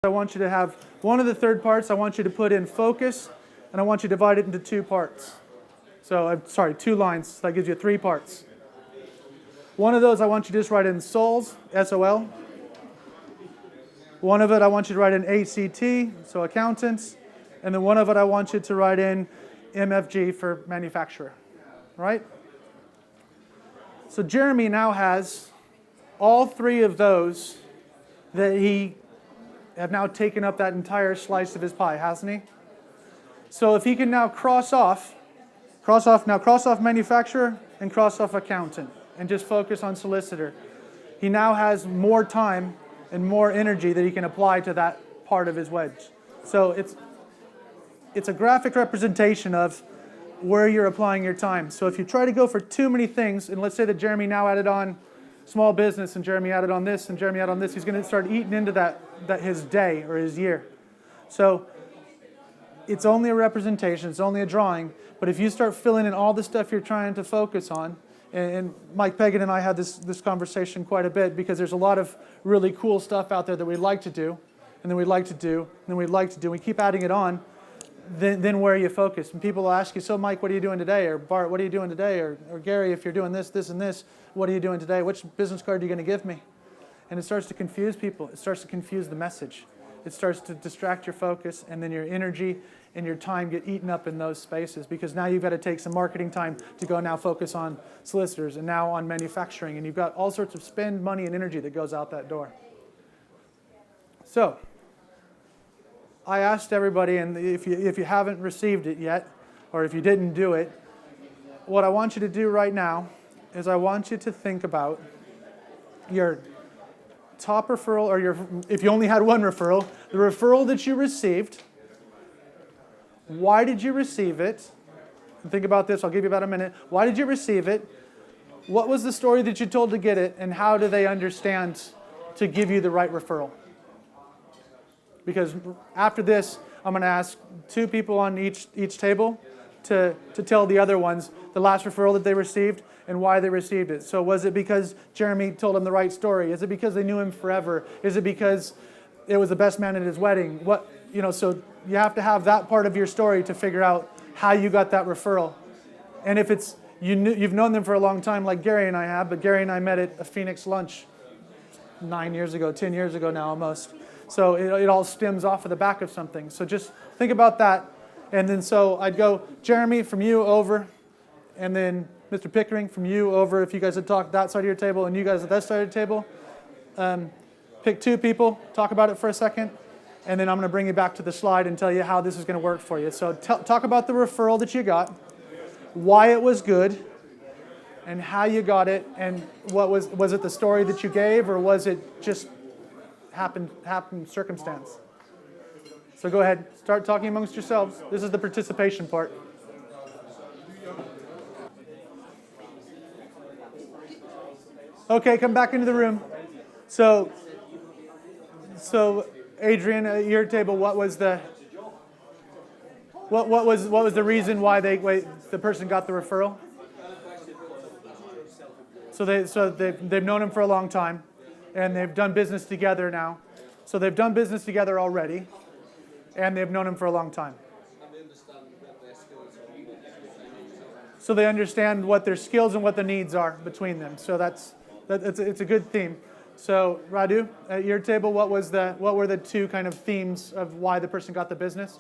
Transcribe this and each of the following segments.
I want you to have one of the third parts, I want you to put in focus, and I want you to divide it into two parts. So, sorry, 2 lines. So that gives you 3 parts. One of those I want you to just write in souls, S-O-L. One of it I want you to write in ACT, so accountants. And then one of it I want you to write in MFG for manufacturer, right? So Jeremy now has all 3 of those that he have now taken up that entire slice of his pie, hasn't he? So if he can now cross off manufacturer and cross off accountant and just focus on solicitor, he now has more time and more energy that he can apply to that part of his wedge. So it's a graphic representation of where you're applying your time. So if you try to go for too many things, and let's say that Jeremy now added on small business, and Jeremy added on this, and Jeremy added on this, he's going to start eating into that his day or his year. So it's only a representation, it's only a drawing, but if you start filling in all the stuff you're trying to focus on, and Mike Pagan and I had this conversation quite a bit, because there's a lot of really cool stuff out there that we'd like to do, and then we'd like to do, and then we'd like to do, we keep adding it on, then where are you focused? And people will ask you, so Mike, what are you doing today? Or Bart, what are you doing today? Or Gary, if you're doing this, this, and this, what are you doing today? Which business card are you going to give me? And it starts to confuse people. It starts to confuse the message. It starts to distract your focus, and then your energy and your time get eaten up in those spaces, because now you've got to take some marketing time to go now focus on solicitors and now on manufacturing, and you've got all sorts of spend money and energy that goes out that door. So I asked everybody, and if you haven't received it yet, or if you didn't do it, what I want you to do right now is I want you to think about your top referral, or if you only had one referral, the referral that you received. Why did you receive it? And think about this, I'll give you about a minute. Why did you receive it? What was the story that you told to get it? And how do they understand to give you the right referral? Because after this, I'm going to ask 2 people on each table to tell the other ones the last referral that they received and why they received it. So was it because Jeremy told them the right story? Is it because they knew him forever? Is it because it was the best man at his wedding? So you have to have that part of your story to figure out how you got that referral. And if it's you've known them for a long time, like Gary and I have, but Gary and I met at a Phoenix lunch 9 years ago, 10 years ago now almost. So it all stems off of the back of something. So just think about that. And then so I'd go, Jeremy, from you over, and then Mr. Pickering, from you over, if you guys had talked that side of your table, and you guys at that side of the table. Pick 2 people, talk about it for a second, and then I'm going to bring you back to the slide and tell you how this is going to work for you. So talk about the referral that you got, why it was good, and how you got it, and what was it the story that you gave, or was it just happened circumstance? So go ahead, start talking amongst yourselves. This is the participation part. Okay, come back into the room. So Adrian, at your table, what was the reason why the person got the referral? So they've known him for a long time, and they've done business together now. So they've done business together already, and they've known him for a long time. So they understand what their skills and what the needs are between them. So it's a good theme. So Radu, at your table, what were the 2 kind of themes of why the person got the business?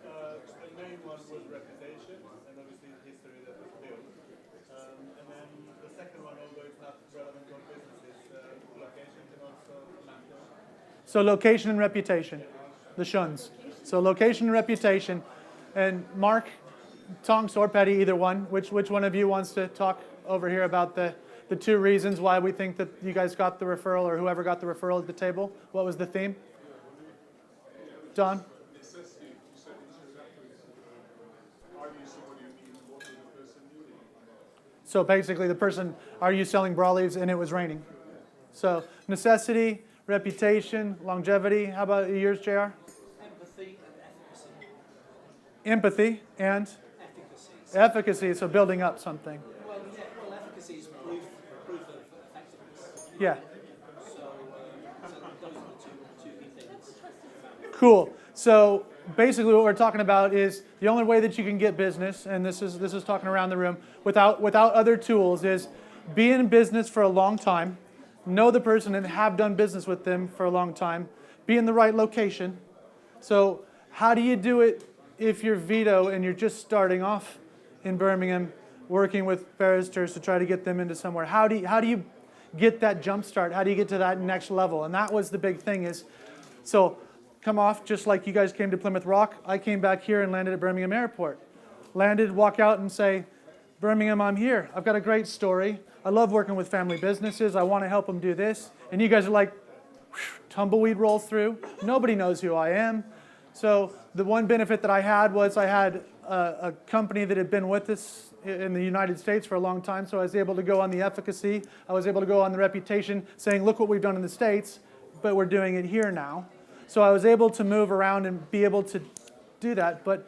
The main one was reputation, and obviously the history that was built. And then the second one, although it's not relevant to our business, is location and also matter. So location and reputation, the shuns. So location and reputation. And Mark, Tonks or Petty, either one. Which one of you wants to talk over here about the 2 reasons why we think that you guys got the referral, or whoever got the referral at the table? What was the theme? Don? Necessity. Are you somebody who needs what the person needed? So basically the person, are you selling bra leaves and it was raining? So necessity, reputation, longevity. How about yours, JR? Empathy and efficacy. Empathy and Efficacy. efficacy, so building up something. Well, efficacy is proof of effectiveness. Yeah. So those are the two key things. Cool. So basically what we're talking about is the only way that you can get business, and this is talking around the room, without other tools, is be in business for a long time, know the person and have done business with them for a long time, be in the right location. So how do you do it if you're Vito and you're just starting off in Birmingham, working with barristers to try to get them into somewhere? How do you get that jump start? How do you get to that next level? And that was the big thing is, so come off just like you guys came to Plymouth Rock. I came back here and landed at Birmingham Airport. Landed, walk out and say, Birmingham, I'm here. I've got a great story. I love working with family businesses. I want to help them do this. And you guys are like, tumbleweed rolls through. Nobody knows who I am. So the one benefit that I had was I had a company that had been with us in the United States for a long time. So I was able to go on the efficacy. I was able to go on the reputation saying, look what we've done in the States, but we're doing it here now. So I was able to move around and be able to do that. But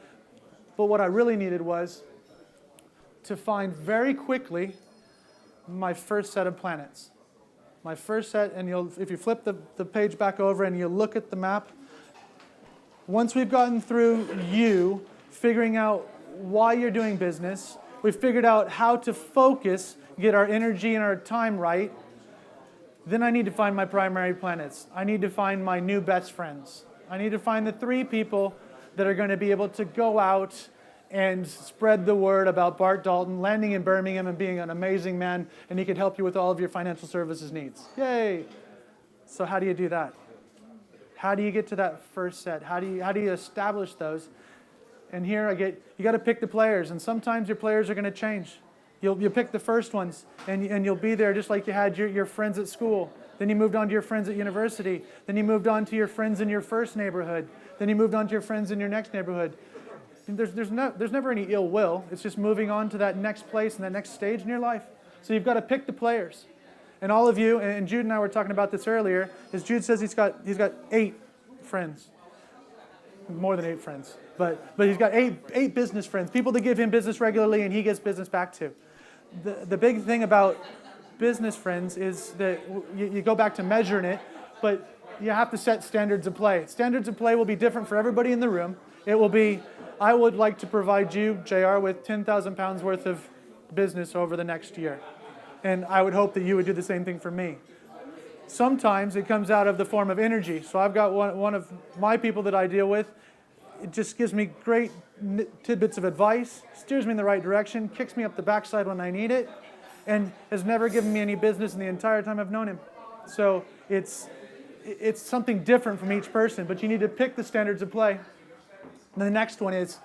what I really needed was to find very quickly my first set of planets. My first set, and if you flip the page back over and you look at the map, once we've gotten through you, figuring out why you're doing business, we've figured out how to focus, get our energy and our time right, then I need to find my primary planets. I need to find my new best friends. I need to find the 3 people that are going to be able to go out and spread the word about Bart Dalton landing in Birmingham and being an amazing man, and he could help you with all of your financial services needs. Yay! So how do you do that? How do you get to that first set? How do you establish those? And here you got to pick the players, and sometimes your players are going to change. You'll pick the first ones, and you'll be there just like you had your friends at school. Then you moved on to your friends at university. Then you moved on to your friends in your first neighborhood. Then you moved on to your friends in your next neighborhood. There's never any ill will. It's just moving on to that next place and that next stage in your life. So you've got to pick the players. And all of you, and Jude and I were talking about this earlier, is Jude says he's got 8 friends. More than 8 friends. But he's got eight business friends, people that give him business regularly and he gives business back to. The big thing about business friends is that you go back to measuring it, but you have to set standards of play. Standards of play will be different for everybody in the room. It will be, I would like to provide you, JR, with 10,000 pounds worth of business over the next year. And I would hope that you would do the same thing for me. Sometimes it comes out of the form of energy. So I've got one of my people that I deal with. It just gives me great tidbits of advice, steers me in the right direction, kicks me up the backside when I need it, and has never given me any business in the entire time I've known him. So it's something different from each person, but you need to pick the standards of play. And the next one is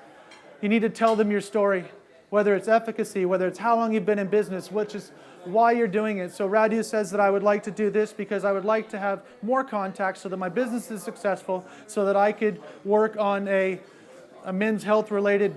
you need to tell them your story, whether it's efficacy, whether it's how long you've been in business, which is why you're doing it. So Radu says that I would like to do this because I would like to have more contacts so that my business is successful, so that I could work on a men's health related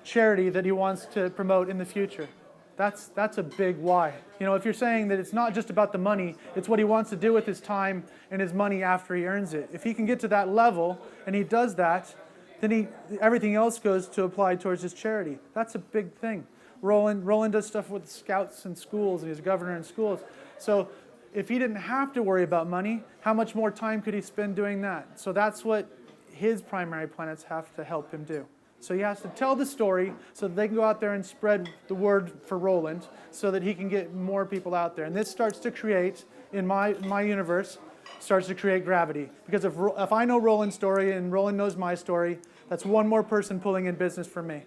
charity that he wants to promote in the future. That's a big why. You know, if you're saying that it's not just about the money, it's what he wants to do with his time and his money after he earns it. If he can get to that level and he does that, then everything else goes to apply towards his charity. That's a big thing. Roland does stuff with scouts and schools, and he's a governor in schools. So if he didn't have to worry about money, how much more time could he spend doing that? So that's what his primary planets have to help him do. So he has to tell the story so that they can go out there and spread the word for Roland so that he can get more people out there. And this starts to create, in my universe, starts to create gravity. Because if I know Roland's story and Roland knows my story, that's one more person pulling in business for me,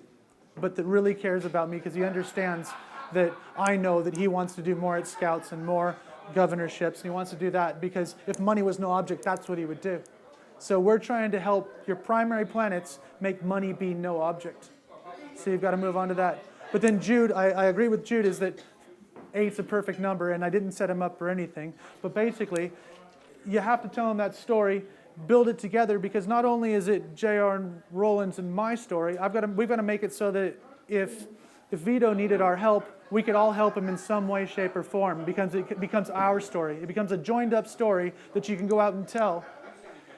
but that really cares about me because he understands that I know that he wants to do more at Scouts and more governorships. And he wants to do that because if money was no object, that's what he would do. So we're trying to help your primary planets make money be no object. So you've got to move on to that. But then Jude, I agree with Jude, is that 8's a perfect number, and I didn't set him up for anything. But basically, you have to tell him that story, build it together, because not only is it JR and Roland's and my story, we've got to make it so that if Vito needed our help, we could all help him in some way, shape, or form, because it becomes our story. It becomes a joined-up story that you can go out and tell.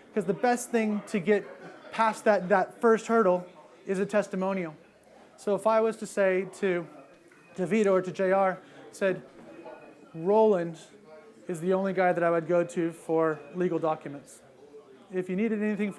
Because the best thing to get past that first hurdle is a testimonial. So if I was to say to Vito or to JR, said, Roland is the only guy that I would go to for legal documents. If you needed anything